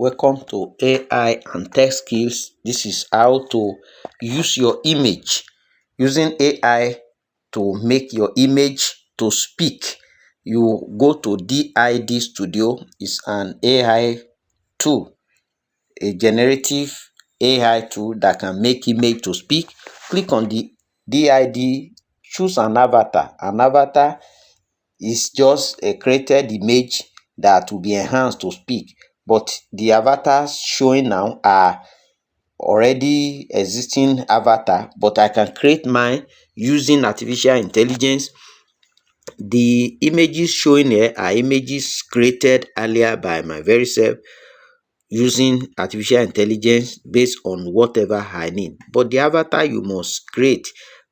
Welcome to AI and Tech Skills. This is how to use your image using AI to make your image to speak. You go to DID Studio. It's an AI tool, a generative AI tool that can make image to speak. Click on the DID, choose an avatar. An avatar is just a created image that will be enhanced to speak, but the avatars showing now are already existing avatar, but I can create mine using artificial intelligence. The images showing here are images created earlier by my very self using artificial intelligence based on whatever I need. But the avatar you must create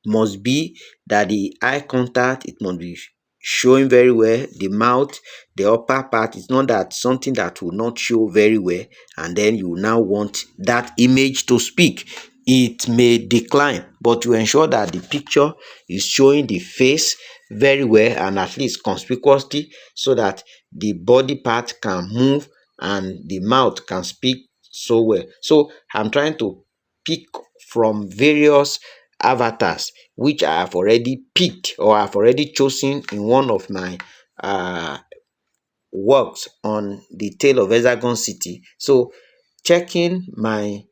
must be that the eye contact, it must be showing very well, the mouth, the upper part. It's not that something that will not show very well and then you now want that image to speak. It may decline, but to ensure that the picture is showing the face very well and at least conspicuously, so that the body part can move and the mouth can speak so well. So I'm trying to pick from various avatars which I have already picked or I've already chosen in one of my works on the Tale of Hexagon City. So checking my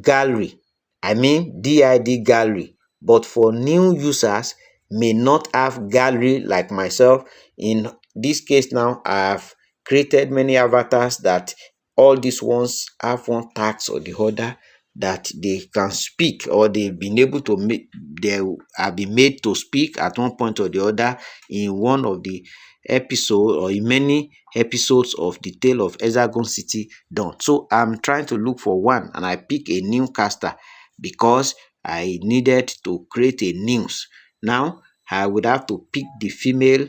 gallery, I mean DID gallery, but for new users may not have gallery like myself. In this case now, I have created many avatars that all these ones have one task or the other that they can speak, or they've been able to make, they have been made to speak at one point or the other in one of the episode or in many episodes of the Tale of Hexagon City done. So I'm trying to look for one and I pick a new caster because I needed to create a news. Now I would have to pick the female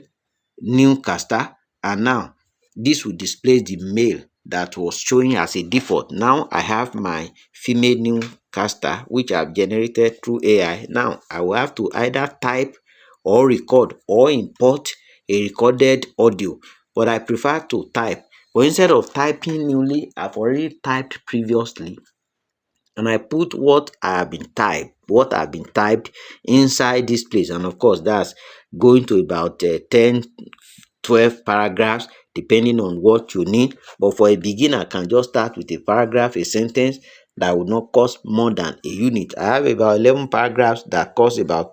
new caster, and now this will display the male that was showing as a default. Now I have my female new caster which I've generated through AI. Now I will have to either type or record or import a recorded audio, but I prefer to type. But instead of typing newly, I've already typed previously and I put what have been typed inside this place, and of course that's going to about 10 12 paragraphs depending on what you need. But for a beginner, I can just start with a paragraph, a sentence that would not cost more than a unit. I have about 11 paragraphs that cost about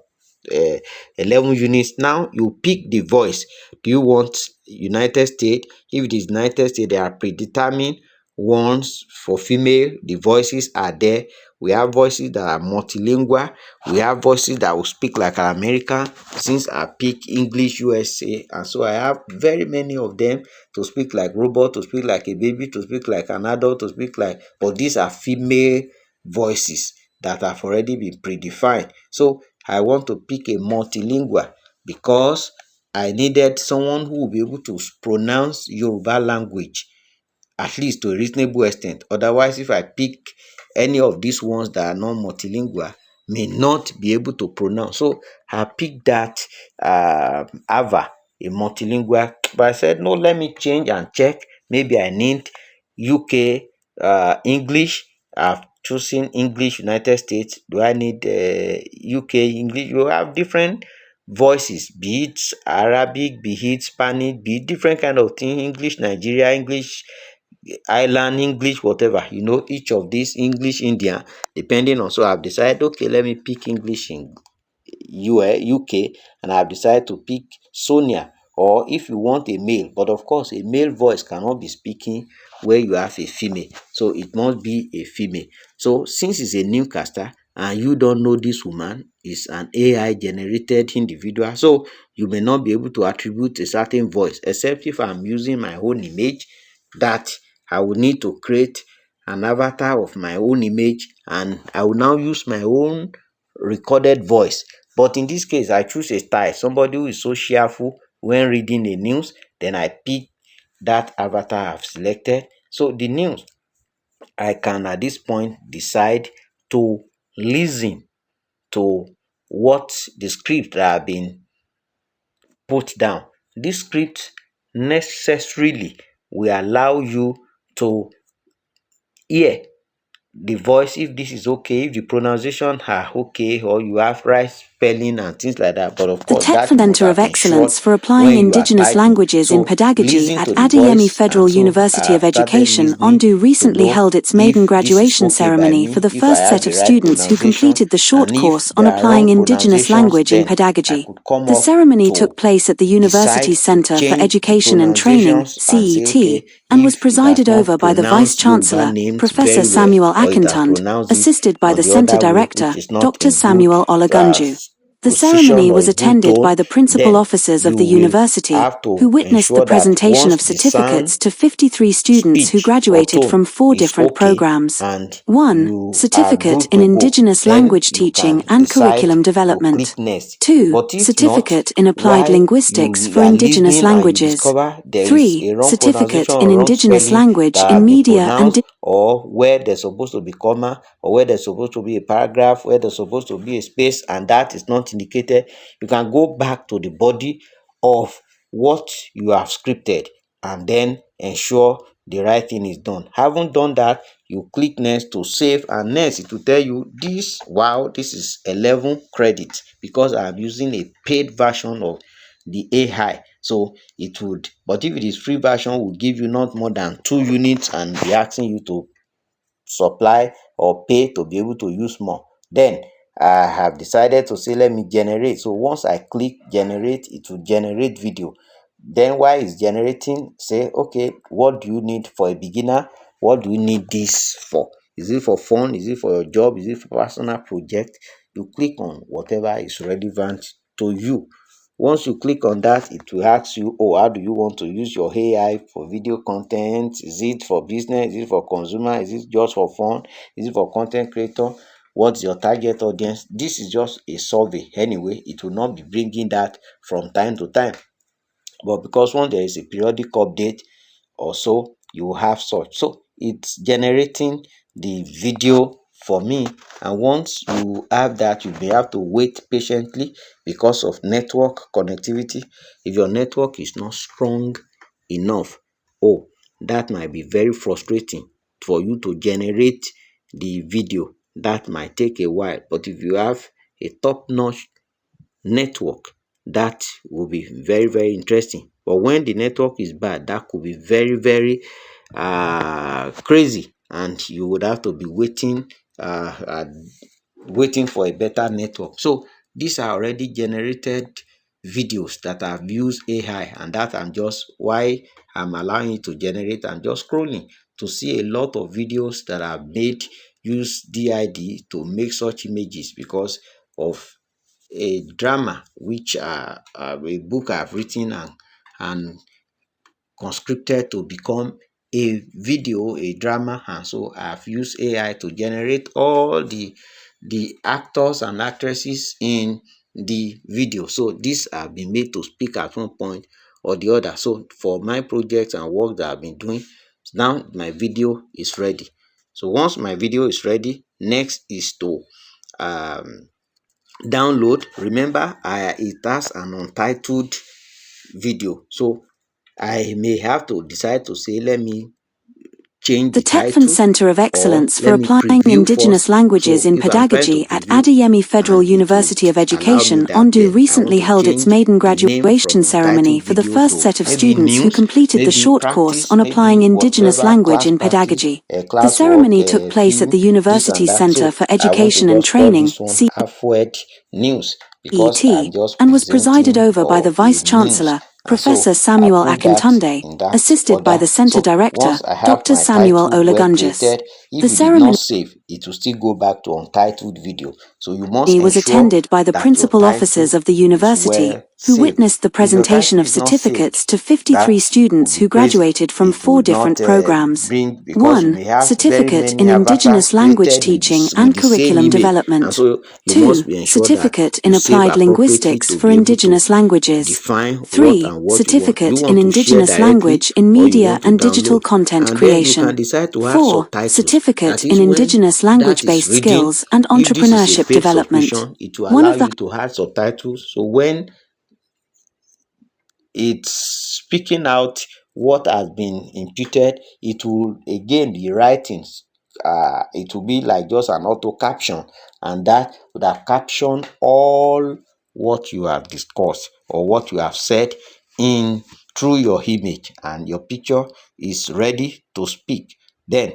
uh, 11 units. Now you pick the voice. Do you want United States? If it is United States, they are predetermined ones. For female, the voices are there. We have voices that are multilingual. We have voices that will speak like an American. Since I pick English USA, and so I have very many of them to speak like robot, to speak like a baby, to speak like an adult, to speak like, but these are female voices that have already been predefined. So I want to pick a multilingual because I needed someone who will be able to pronounce Yoruba language at least to a reasonable extent. Otherwise, if I pick any of these ones that are not multilingual, may not be able to pronounce. So I picked that Ava, a multilingual, but I said no, let me change and check. Maybe I need UK English. I've chosen English United States. Do I need UK English? You have different voices, be it Arabic, be it Spanish, be it different kind of thing, English Nigeria, English Island, English, whatever, each of these English India, depending on. So I've decided, okay, let me pick English in UK, and I've decided to pick Sonia. Or if you want a male, but of course, a male voice cannot be speaking where you have a female, so it must be a female. So since it's a new caster and you don't know this woman is an AI generated individual, so you may not be able to attribute a certain voice, except if I'm using my own image, that I will need to create an avatar of my own image and I will now use my own recorded voice. But in this case, I choose a style, somebody who is so cheerful when reading the news. Then I pick that avatar I've selected. So the news, I can at this point decide to listen to what the script that have been put down. This script necessarily will allow you to hear the voice, if this is okay, if the pronunciation are okay, or you have right spelling and things like that. But of The course, Tech that would Center have of been Excellence short for Applying when you are Indigenous typing. Languages in So Pedagogy listen at to the Adeyemi voice, Federal and so University I of have started Education, listening ONDU, to recently know held its maiden if this is graduation okay by ceremony for me, the if I first have set the of right students who pronunciation, completed the short and if course on there are applying wrong Indigenous pronunciations, language in then I pedagogy. could come The up ceremony to took place at the decide university's to Center for change the Education and Training, pronunciations and say, CET, okay, and was if it has presided over not by the Vice pronounced Yoruba Chancellor, names Professor very well, Samuel or it has Akintand, pronounced it assisted by on the the Center other way, which Director, is not Dr. in good Samuel Olagunju. The ceremony position or was a good attended by tone, the principal then officers of you the will university, have who to witnessed the ensure that presentation once of the sound, certificates to 53 students who speech, or graduated tone from 4 is different okay programs. and 1. you are Certificate good in to go, Indigenous then Language you Teaching can and decide Curriculum to Development. click next. 2. But if not, Certificate in Applied while Linguistics you for are Indigenous listening and you Languages. discover there is 3. a wrong Certificate pronunciation in or wrong Indigenous spelling Language that in have been Media and pronounced, or where there's supposed to be comma, or where there's supposed to be a paragraph, where there's supposed to be a space, and that is not indicated, you can go back to the body of what you have scripted and then ensure the right thing is done. Having done that, you click next to save, and next it will tell you this, wow, this is 11 credits because I'm using a paid version of the AI. So it would, but if it is free version, will give you not more than 2 units and be asking you to supply or pay to be able to use more. Then I have decided to say let me generate. So once I click generate, it will generate video. Then while it's generating, say okay, what do you need for a beginner? What do you need this for? Is it for fun? Is it for your job? Is it for personal project? You click on whatever is relevant to you. Once you click on that, it will ask you, oh, how do you want to use your AI for video content? Is it for business? Is it for consumer? Is it just for fun? Is it for content creator? What's your target audience? This is just a survey anyway. It will not be bringing that from time to time. But because when there is a periodic update or so, you will have such. So it's generating the video for me. And once you have that, you may have to wait patiently because of network connectivity. If your network is not strong enough, oh, that might be very frustrating for you to generate the video. That might take a while. But if you have a top-notch network, that will be very, very interesting. But when the network is bad, that could be very, very crazy, and you would have to be waiting for a better network. So these are already generated videos that I've used AI, and that I'm just, why I'm allowing it to generate, and just scrolling to see a lot of videos that I've made use DID to make such images because of a drama which a book I've written and conscripted to become a video, a drama, and so I've used AI to generate all the actors and actresses in the video. So these have been made to speak at one point or the other. So for my projects and work that I've been doing, now my video is ready. So once my video is ready, next is to um download. Remember, it has an untitled video, so I may have to decide to say let me change The the Tech title, Center of or Excellence for let me Applying preview Indigenous first. Languages So in if I'm trying to Pedagogy at preview Adeyemi Federal and it would University of allow me Education, that, ONDU, then I want recently to held its change maiden the name graduation from ceremony untitled for the video first to set of maybe students who news, completed the maybe short course practice, on applying maybe Indigenous whatever, language class in practice, pedagogy. The classwork, ceremony took place at film, the this and university's that. Center So for I want to Education and just call Training, this one Half-Word News, because I'm CET, just and was presided presenting over by the for a Vice news. Chancellor, And so Professor I Samuel put that Akintande, in that assisted by order. the Center So Director, once I have Dr. my Samuel title well Olagunjus. created, if The you did not ceremony save, it will still go back to untitled video. So you must was ensure attended by the that your principal officers title of the is university, well who saved. witnessed the If your presentation title of is not saved, certificates to 53 that would students be who crazy. graduated from It 4 would not different programs. bring, because you 1. may have very Certificate many in avatars Indigenous Language created Teaching with and the same Curriculum image, and Development. so you 2. must be ensured that Certificate you in save Applied appropriately Linguistics to for be able to Indigenous Languages. define what 3. and what you want. Do you Certificate in want to share Indigenous directly, Language in or you Media want to and Digital download? Content And then you can Creation. decide to have 4. subtitles. Certificate That is in when Indigenous that is Language-Based reading. Skills and If this is a Entrepreneurship paid Development. subscription, it will One allow of the you to add subtitles. So when it's speaking out what has been imputed, it will again be writing. It will be like just an auto caption, and that would have captioned all what you have discussed or what you have said in through your image, and your picture is ready to speak. Then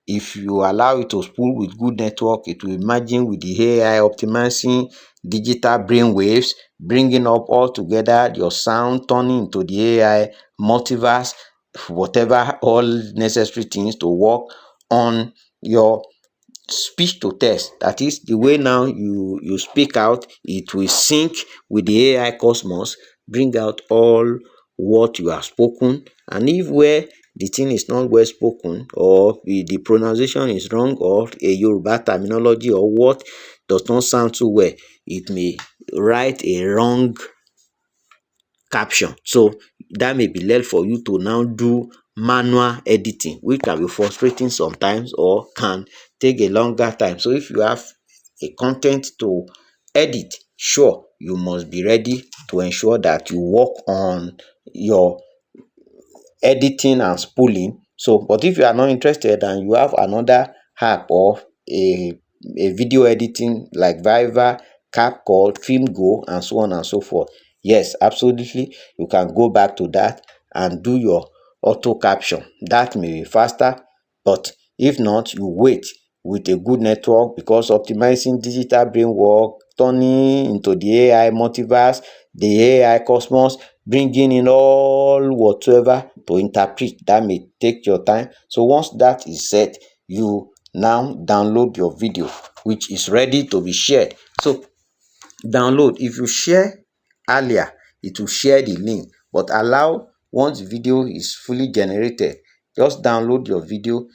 if you allow it to spool with good network, it will imagine with the AI optimizing digital brain waves, bringing up all together your sound, turning into the AI multiverse, whatever all necessary things to work on your speech to text. That is the way now you speak out, it will sync with the AI cosmos, bring out all what you have spoken. And if where the thing is not well spoken, or the pronunciation is wrong, or a Yoruba terminology, or what does not sound too well, it may write a wrong caption. So that may be left for you to now do manual editing, which can be frustrating sometimes or can take a longer time. So if you have a content to edit, sure, you must be ready to ensure that you work on your editing and spooling. So, but if you are not interested and you have another app or a video editing like Viva, CapCut, FilmGo, and so on and so forth, yes, absolutely, you can go back to that and do your auto caption. That may be faster, but if not, you wait with a good network, because optimizing digital brain work, turning into the AI multiverse, the AI cosmos, bringing in all whatsoever to interpret, that may take your time. So once that is set, you now download your video, which is ready to be shared. So download, if you share earlier, it will share the link, but allow, once the video is fully generated, just download your video.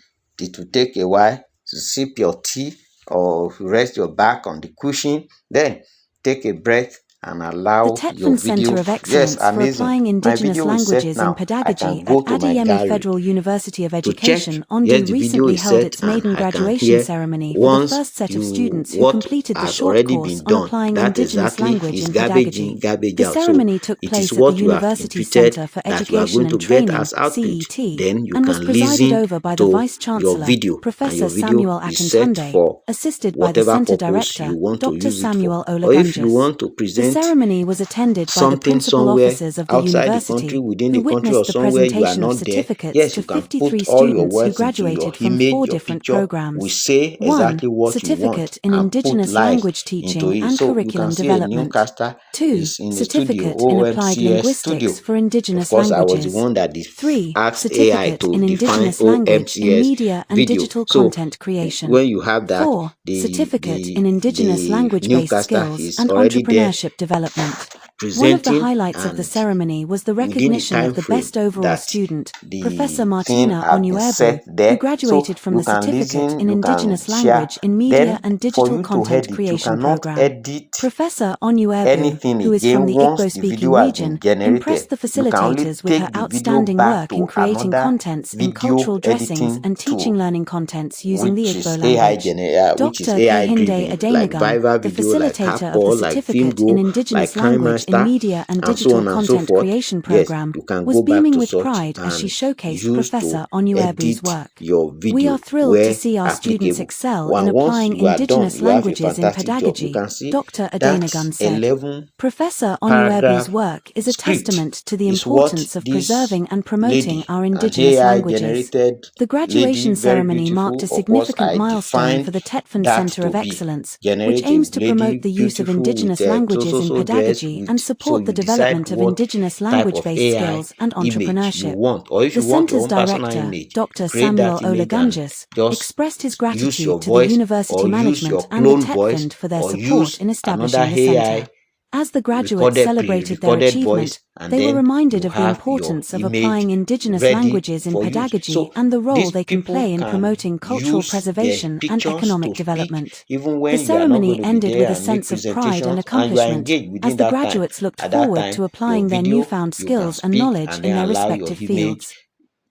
It will take a while to sip your tea or rest your back on the cushion, then take a breath and The allow your Tetfund video. Center of Yes, Excellence for amazing. Applying My Indigenous video is set Languages in now. I Pedagogy can at go to my Adiemi gallery Federal University of to check. Education, Yes, Ondo the video recently is held set its and maiden I can graduation hear ceremony for the once first set of you students who what completed the has short already course been on done. applying That Indigenous exactly language is in garbage pedagogy. in, garbage The out. So ceremony took it is place at the what you have University imputed Center for that you are Education going and to get Training, as output. CET, Then you and was can presided listen over by the to Vice your Chancellor, video, and Professor your video Samuel is set Akintunde, for assisted by the whatever Center purpose you Director, want to Dr. use it for. Samuel Or if you Olagunjus. want to The present ceremony was attended by the something principal somewhere officers of the outside the country, university, within who the country, or witnessed the somewhere you are presentation of not there, certificates yes, to you can 53 put all your students who words into your graduated from image, 4 your different picture will programs. say 1. exactly what you want Certificate in and put Indigenous life Language into Teaching it. and So you can Curriculum see a Development. newcaster 2. is in the studio, Certificate in Applied OMCS studio. Linguistics for Of Indigenous course, I was the Languages. one that 3. asked AI Certificate to in define Indigenous Language in OMCS Media and video. Digital So Content Creation. when you have that, 4. the Certificate in Indigenous the Language-Based newcaster Skills is and already there Entrepreneurship Development. One of the presenting, highlights of the and ceremony was the within the recognition of time the frame best overall that student, Professor the thing Martina have been Onuebu, set who there. So graduated from you the can Certificate listen, in you can Indigenous share. Language in Media Then and for Digital you to Content edit, you Creation cannot program. edit Professor Onuebu, anything who is from again the once the Igbo-speaking video has been region, generated. impressed the You can only facilitators with her take the video outstanding back work in to creating another contents in video cultural dressings editing and tool, teaching learning contents using the which Igbo is AI language. which is Dr. AI Kehinde driven, like Adenagum, Viva the video, like facilitator of the CapCut, like Certificate in FilmGo, like Indigenous Crime Language in Master, Media and and so Digital on and so Content forth. Creation Yes, program, you can was go back beaming to with such pride as she and showcased use to Professor Onuebu's edit work. your We are video thrilled to where see our students applicable. excel in And once applying you are done, Indigenous you have a languages in fantastic job. You pedagogy, can see Dr. that Adenagun said. 11 Professor Onuebu's paragraph work is a script testament to the is what importance of this preserving and promoting lady, our an Indigenous AI languages. generated The lady, graduation very ceremony marked a beautiful. Of course, significant I milestone for defined the Tetfund that Center to of be Excellence, which generate a aims to promote lady the use of beautiful with Indigenous a so languages so in so dress pedagogy with. and So support the you decide development of what Indigenous type of language-based AI skills and image you entrepreneurship. want, or if The you want your center's own personal director, image, Dr. create Samuel that image and Olagunjus, just expressed his use your gratitude to the voice, university or use management your and the clone voice, Tetfund for their or support use in another establishing the AI center. As the graduates recorded celebrated their pre-recorded voice, achievement, and they were then reminded you of the have your importance of image applying Indigenous ready languages in for use. pedagogy So and the role these they can people play in can promoting cultural use their preservation and pictures economic to speak development. even The when you are not going ceremony to be ended with there a and make sense of pride and presentations, and you are accomplishment engaged as within the that time. graduates looked At that forward time, to your applying their video, newfound you can skills and speak knowledge and in then their allow your respective image fields.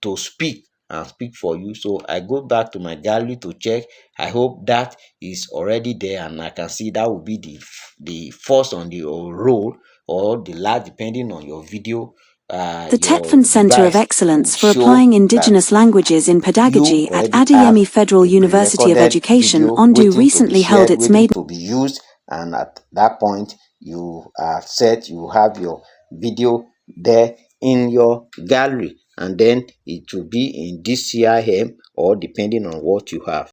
to speak and speak for you. So I go back to my gallery to check. I hope that is already there, and I can see that will be the first on the roll, or the last, depending on your video The your Tetfan Center of device will Excellence for show Applying that Indigenous Languages in you Pedagogy at already have Adeyemi Federal a University of pre-recorded Education, video Ondo waiting to be recently held shared, its waiting maiden to be used, and at that point you are set, you have your video there in your gallery, and then it will be in this CIM or depending on what you have.